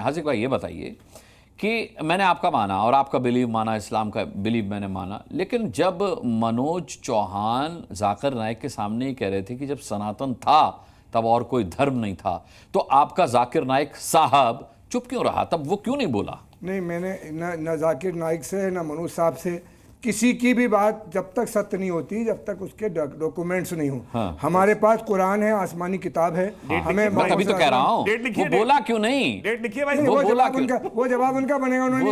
हाजिक भाई ये बताइए कि मैंने आपका माना और आपका बिलीव माना, इस्लाम का बिलीव मैंने माना, लेकिन जब मनोज चौहान जाकिर नाइक के सामने ही कह रहे थे कि जब सनातन था तब और कोई धर्म नहीं था, तो आपका जाकिर नाइक साहब चुप क्यों रहा? तब वो क्यों नहीं बोला? नहीं, मैंने न जाकिर नाइक से न मनोज साहब से किसी की भी बात जब तक सत्य नहीं होती, जब तक उसके डॉक्यूमेंट्स नहीं हो। हाँ, हमारे पास कुरान है, आसमानी किताब है। हमें मैं तभी तो कह रहा हूँ वो बोला क्यों नहीं? डेट लिखिए भाई। वो जवाब उनका बनेगा। उन्होंने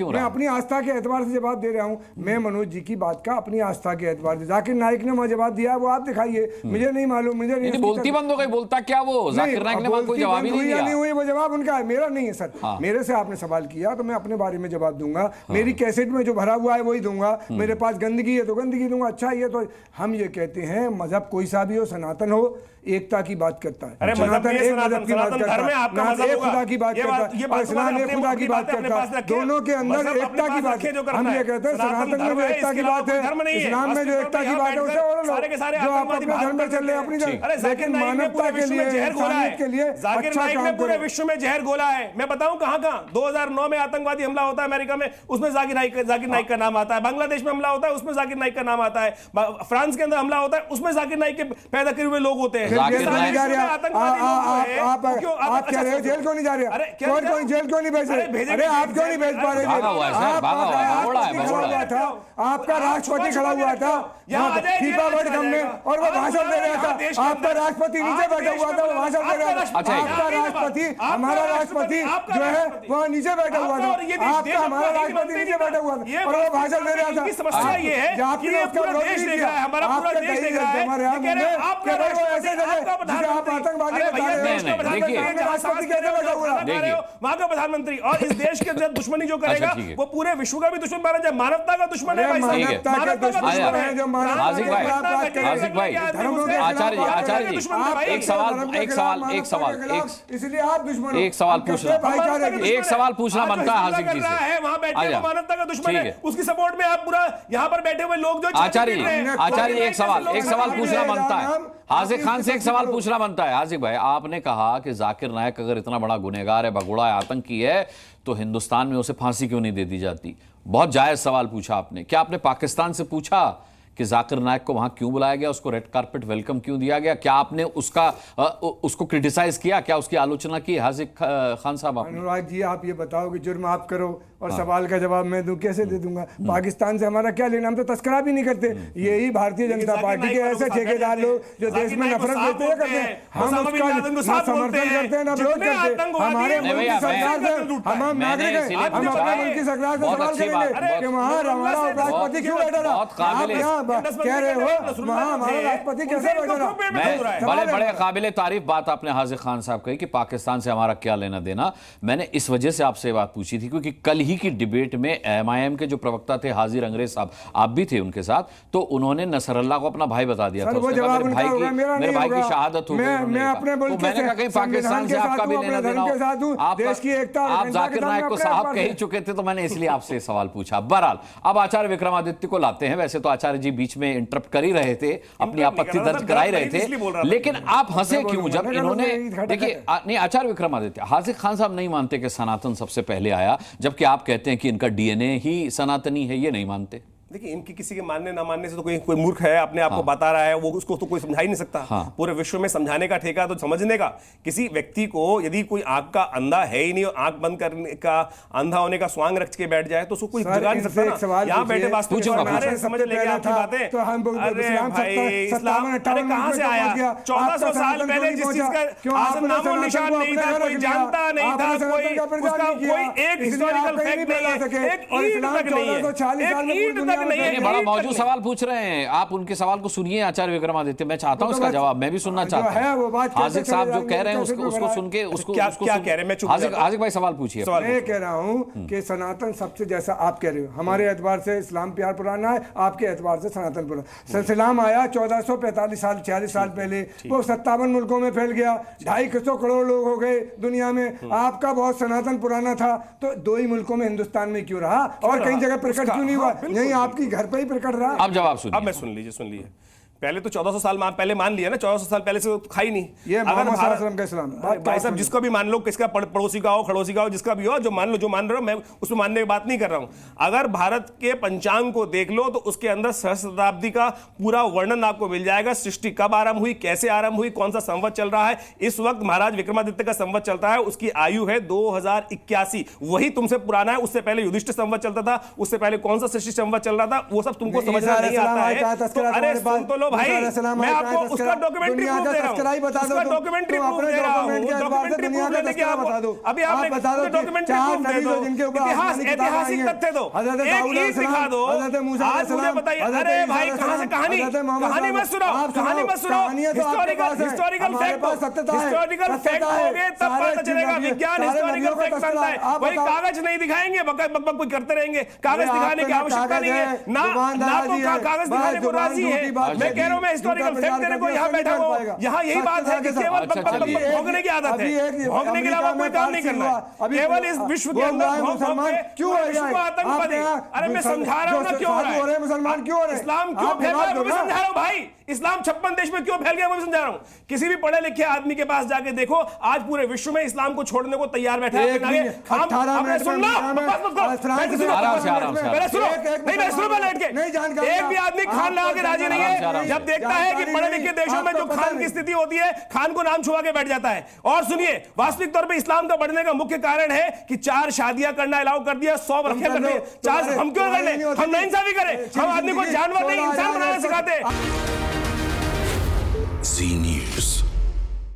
मैं अपनी आस्था के एतबार से जवाब दे रहा हूँ। मैं मनोज जी की बात का अपनी आस्था के एतबार से, जाकिर नाइक ने मुझे जवाब दिया, वो आप दिखाइए, मुझे नहीं मालूम। मुझे नहीं बोलती बंद हो गई, बोलता क्या वो जाकिर नाइक ने कोई जवाब ही नहीं दिया। नहीं हुई, वो जवाब उनका है, मेरा नहीं है सर। मेरे से आपने सवाल किया तो मैं अपने बारे में जवाब दूंगा। मेरी कैसेट में जो भरा हुआ है वही दूंगा। मेरे पास गंदगी है तो गंदगी दूंगा। अच्छा, ये तो हम ये कहते हैं मजहब कोई सा भी हो, सनातन हो, एकता की बात करता है। अरे सनातन एक मजहब की बात करता है, एक खुदा की बात करता है, और इस्लाम एक खुदा की बात करता है। दोनों के अंदर एकता की बात। हम ये कहते हैं सनातन में जो एकता की बात है, इस्लाम में जो एकता की बात है, उसे और जो आप अपने धर्म में चल रहे अपनी, लेकिन मानवता के लिए, इंसानियत के लिए जाकिर नाइक ने पूरे विश्व में जहर घोला है। मैं बताऊं कहां कहां। 2009 में आतंकवादी हमला होता है अमेरिका में, उसमें जाकिर नाइक का नाम आता है। बांग्लादेश में हमला होता है, उसमें जाकिर नाइक का नाम आता है। फ्रांस के अंदर हमला होता है, उसमें जाकिर नाइक के पैदा किए हुए लोग होते हैं। आप कह रहे हो जेल क्यों नहीं जा रहे? कौन जेल क्यों नहीं भेज रहे? अरे आप क्यों नहीं भेज पा रहे? आपका राष्ट्रपति खड़ा हुआ था फीफा वर्ल्ड कप में और वो भाषण दे रहा था। आपका राष्ट्रपति नीचे बैठा हुआ था, वो भाषण दे रहा था। आपका राष्ट्रपति, हमारा राष्ट्रपति जो है वो नीचे बैठा हुआ था। आपका हमारा राष्ट्रपति नीचे बैठा हुआ था और वो भाषण दे रहा था। समस्या ये है कि ये पूरा देश देख रहा है, हमारा पूरा देश देख रहा है। आपका वहां का प्रधानमंत्री और इस देश के अंदर दुश्मनी जो करेगा वो पूरे विश्व का भी दुश्मन माना जाए। मानवता का दुश्मन है। आचार्य जी एक सवाल पूछना बनता है हाजिक जी से। वहां बैठे मानवता का दुश्मन है, उसकी सपोर्ट में आप पूरा यहाँ पर बैठे हुए लोग जो आचार्य एक सवाल पूछना बनता है। हाजिक खान से एक सवाल पूछना बनता है। हाजिक भाई, आपने कहा कि जाकिर नाइक अगर इतना बड़ा गुनहगार है, भगोड़ा है, आतंकी है, तो हिंदुस्तान में उसे फांसी क्यों नहीं दे दी जाती? बहुत जायज सवाल पूछा आपने। क्या आपने पाकिस्तान से पूछा कि जाकिर नाइक को वहां क्यों बुलाया गया, उसको रेड कार्पेट वेलकम क्यों दिया गया? क्या आपने उसको क्रिटिसाइज किया? क्या उसकी आलोचना की? हाजिक खान साहब, अनुराग जी, आप ये बताओ कि जुर्म आप करो और सवाल का जवाब मैं दूं, कैसे दे दूंगा? पाकिस्तान से हमारा क्या लेना? हम तो तस्करा भी नहीं करते। यही भारतीय जनता पार्टी के ऐसे ठेकेदार लोग जो देश में नफरत देते हैं करते हैं, हम उसका समर्थन करते हैं, ना विरोध करते। हमारे मुल्क की सरकार से हम नागरिक हैं, हम अपने मुल्क की सरकार से सवाल करेंगे कि वहाँ हमारा राष्ट्रपति क्यों बैठा रहा? आप यहाँ कह रहे हो वहाँ हमारा राष्ट्रपति कैसे बैठा रहा? बड़े काबिल तारीफ बात आपने हाजिक खान साहब कही कि पाकिस्तान से हमारा क्या लेना देना। मैंने इस वजह से आपसे बात पूछी थी क्योंकि कल ही की डिबेट में MIM के जो प्रवक्ता थे हाजिर अंग्रेज साहब, आप भी थे उनके साथ, तो उन्होंने नसरल्ला को अपना भाई बता दिया था। मेरे भाई की शहादत हो गई। मैं अपने मुल्क मैंने कहा कहीं पाकिस्तान से आपका भी लेना देना हो। आप जाकिर नाइक को साहब कह ही चुके थे, तो मैंने इसलिए आपसे सवाल पूछा। बहरहाल अब आचार्य विक्रमादित्य को लाते हैं। वैसे तो आचार्य जी बीच में इंटरप्ट कर ही रहे थे, अपनी आपत्ति दर्ज करा ही रहे थे, लेकिन आप हंसे क्यों जब इन्होंने? देखिए, नहीं, आचार्य विक्रमादित्य, हाजिक खान साहब नहीं मानते कि सनातन सबसे पहले आया, जबकि आप कहते हैं कि इनका DNA ही सनातनी है। ये नहीं मानते। देखिए, इनकी किसी के मानने ना मानने से तो कोई मूर्ख है, अपने आप को बता रहा है, वो उसको तो कोई समझा ही नहीं सकता। पूरे विश्व में समझाने का ठेका तो समझने का। किसी व्यक्ति को यदि कोई आंख का अंधा है ही नहीं और आंख बंद करने का, अंधा होने का स्वांग रख के बैठ जाए तो उसको कोई जगा नहीं सकता। यहाँ बैठे वास्तविक समझ लेंगे आपकी बातें। अरे भाई, इस्लाम अरे कहां से आया? 1400 साल पहले जिस चीज का नामो निशान नहीं था, कोई जानता नहीं था, कोई एक हिस्टोरिकल फैक्ट नहीं है, एक ईंट तक नहीं है, एक ईंट तक नहीं, बड़ा मौजूद सवाल पूछ रहे हैं आप। उनके सवाल को सुनिए आचार्य विक्रमादित्य। मैं चाहता हूं इसका जवाब, मैं भी सुनना चाहता हूं। हाजिक साहब जो कह रहे हैं उसको सुन के उसको क्या कह रहे हैं? हाजिक भाई सवाल पूछिए। मैं कह रहा हूं कि सनातन सबसे, जैसा आप कह रहे हो, हमारे एतबार से इस्लाम प्यार पुराना है, आपके एतबार से सनातन पुराना। इस्लाम आया 1445 साल 46 साल पहले, वो 57 मुल्कों में फैल गया, 250 करोड़ लोग हो गए दुनिया में। आपका बहुत सनातन पुराना था, तो 2 ही मुल्कों में हिंदुस्तान में क्यों रहा और कहीं जगह प्रकट क्यों नहीं हुआ? यही आपकी घर पे ही प्रकट रहा। अब जवाब सुनिए। अब मैं सुन लीजिए। पहले तो 1400 साल पहले मान लिया ना, 1400 साल पहले से तो खा ही नहीं। ये अगर मोहम्मद भारत- सल्लल्लाहु अलैहि वसल्लम का इस्लाम, बात भाई क्या साहब, जिसको भी मान लो, किसका पड़ोसी का हो, खड़ोसी का हो, जिसका भी हो, जो मान लो, जो मान रहे हो, मैं उसमें मानने की बात नहीं कर रहा हूं। अगर भारत के पंचांग को देख लो तो उसके अंदर सहस्त्र शताब्दी का पूरा वर्णन आपको मिल जाएगा। सृष्टि कब आरंभ हुई, कैसे आरंभ हुई, कौन सा संवत चल रहा है। इस वक्त महाराज विक्रमादित्य का संवत चलता है, उसकी आयु है 2081। वही तुमसे पुराना है। उससे पहले युधिष्ठिर संवत चलता था, उससे पहले कौन सा सृष्टि संवत चल रहा था, वो सब तुमको समझना नहीं आता है। तो अरे सुन तो लो भाई, मैं आपको उसका डॉक्यूमेंट्री प्रूफ दे रहा हूं, उसका डॉक्यूमेंट्री प्रूफ दे रहा हूं, डॉक्यूमेंट्री प्रूफ लेने के अभी आपने डॉक्यूमेंट्री प्रूफ दे दो, इतिहास, ऐतिहासिक तथ्य दो, एक ईद दिखा दो। आज मुझे बताइए, अरे भाई कहां से कहानी मत सुनाओ, कहानी मत सुनाओ, हिस्टोरिकल फैक्ट होगे तब पता चलेगा। विज्ञान हिस्टोरिकल फैक्ट बनता है, वही कागज नहीं दिखाएंगे, बक बक कोई करते रहेंगे। कागज दिखाने की आवश्यकता नहीं है, ना तो कागज दिखाने को राजी है। मैं कह रहा हूं, मैं हिस्टोरिकल फैक्ट देने को यहाँ बैठा हूं। यहाँ यही बात है कि केवल भोगने की आदत है, भोगने के अलावा कोई काम नहीं करना है। केवल इस विश्व के अंदर क्यों आतंक बने। अरे मैं समझा रहा हूं ना क्यों हो रहा है, मुसलमान क्यों हो रहे हैं, इस्लाम क्यों फैल रहा है वो भी समझा रहा हूं भाई। इस्लाम 56 देश में क्यों फैल गया वो भी समझा रहा हूं। किसी भी पढ़े लिखे आदमी के पास जाके देखो, आज पूरे विश्व में इस्लाम को छोड़ने को तैयार बैठा है। एक भी आदमी खान लगा के राजी नहीं है। जब देखता है कि पढ़े लिखे देशों में जो खान की स्थिति होती है, खान को नाम छुआ के बैठ जाता है। और सुनिए, वास्तविक तौर पे इस्लाम का बढ़ने का मुख्य कारण है कि 4 शादियां करना अलाउ कर दिया, 100 रखे कर दिए। 4 हम क्यों कर ले, हम नाइंसाफी करें, हम आदमी को जानवर नहीं इंसान बनाना सिखाते। जी